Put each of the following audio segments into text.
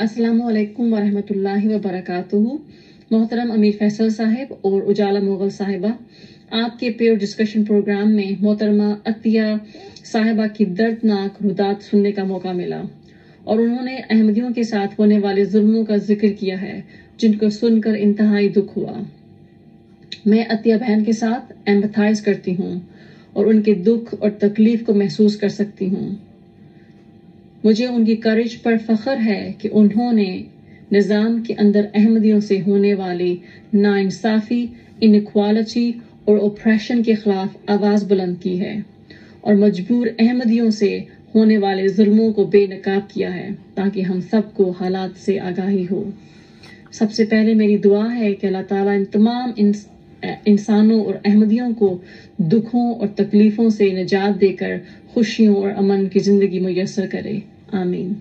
अस्सलामु अलैकुम वरहमतुल्लाहि वबरकातुहू। मोहतरम अमीर फैसल साहिब और उजाला मुगल साहिबा, आपके पेयर डिस्कशन प्रोग्राम में मोहतरमा अतिया साहिबा की दर्दनाक रुदात सुनने का मौका मिला और उन्होंने अहमदियों के साथ होने वाले जुल्मों का जिक्र किया है, जिनको सुनकर इंतहाई दुख हुआ। मैं अतिया बहन के साथ एम्पथाइज करती हूँ और उनके दुख और तकलीफ को महसूस कर सकती हूँ। मुझे उनकी करेज पर फख्र है कि उन्होंने निज़ाम के अंदर अहमदियों से होने वाली नाइंसाफ़ी, इनइक्वालिटी और ओप्रेशन के खिलाफ आवाज़ बुलंद की है और मजबूर अहमदियों से होने वाले जुल्मों को बेनकाब किया है, ताकि हम सबको हालात से आगाही हो। सबसे पहले मेरी दुआ है कि अल्लाह ताला इन तमाम इंसानों और अहमदियों को दुखों और तकलीफ़ों से निजात देकर खुशियों और अमन की ज़िंदगी मुयस्सर करे, आमीन।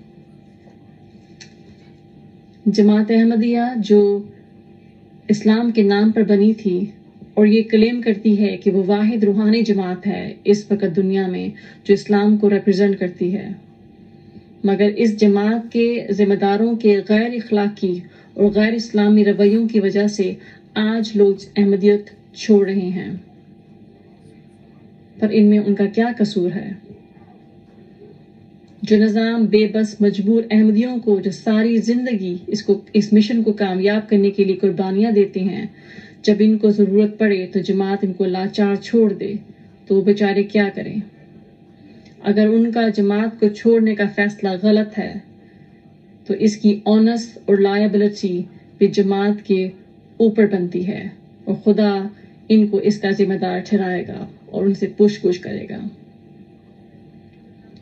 जमात अहमदिया जो इस्लाम के नाम पर बनी थी और ये क्लेम करती है कि वो वाहिद रूहानी जमात है इस वक्त दुनिया में जो इस्लाम को रिप्रेजेंट करती है, मगर इस जमात के ज़िम्मेदारों के गैर इखलाकी और गैर इस्लामी रवैयों की वजह से आज लोग अहमदियत छोड़ रहे हैं। पर इनमें उनका क्या कसूर है? जो निज़ाम बेबस मजबूर अहमदियों को जो सारी ज़िंदगी इस मिशन को कामयाब करने के लिए कुर्बानियाँ देते हैं, जब इनको ज़रूरत पड़े तो जमात इनको लाचार छोड़ दे तो वो बेचारे क्या करें? अगर उनका जमात को छोड़ने का फैसला गलत है तो इसकी ऑनेस्ट और लायबिलिटी भी जमात के ऊपर बनती है और खुदा इनको इसका जिम्मेदार ठहराएगा और उनसे पुछ करेगा।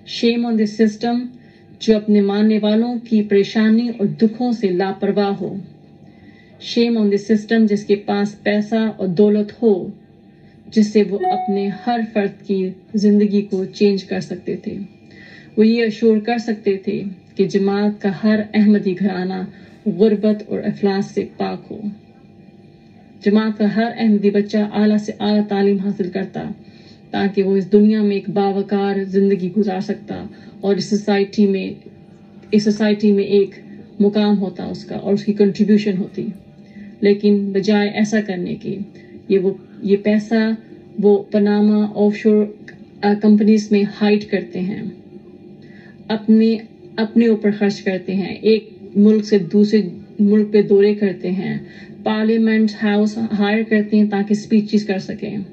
शेम ऑन दिस सिस्टम जो अपने मानने वालों की परेशानी और दुखों से लापरवाह हो। शेम ऑन दिस सिस्टम जिसके पास पैसा और दौलत हो, जिससे वो अपने हर फर्द की जिंदगी को चेंज कर सकते थे। वो ये अश्योर कर सकते थे कि जमात का हर अहमदी घराना गुर्बत और अफलास से पाक हो। जमात का हर अहमदी बच्चा आला से आला तालीम हासिल करता ताकि वो इस दुनिया में एक बावकार जिंदगी गुजार सकता और इस सोसाइटी में एक मुकाम होता उसका और उसकी कंट्रीब्यूशन होती। लेकिन बजाय ऐसा करने के ये पैसा वो पनामा ऑफशोर कंपनीज में हाइड करते हैं, अपने ऊपर खर्च करते हैं, एक मुल्क से दूसरे मुल्क पे दौरे करते हैं, पार्लियामेंट हाउस हायर करते हैं ताकि स्पीचेस कर सकें,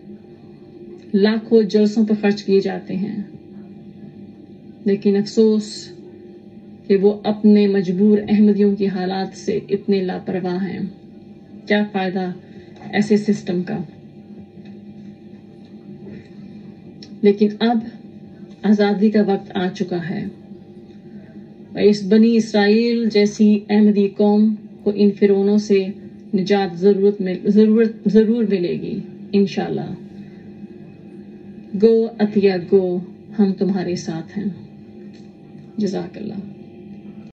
लाखों जलसों पर खर्च किए जाते हैं। लेकिन अफसोस कि वो अपने मजबूर अहमदियों की हालात से इतने लापरवाह हैं। क्या फायदा ऐसे सिस्टम का? लेकिन अब आज़ादी का वक्त आ चुका है। इस बनी इसराइल जैसी अहमदी कौम को इन फिरौनों से निजात जरूर मिलेगी इंशाल्लाह। गो अतिया गो, हम तुम्हारे साथ हैं। जज़ाकल्लाह।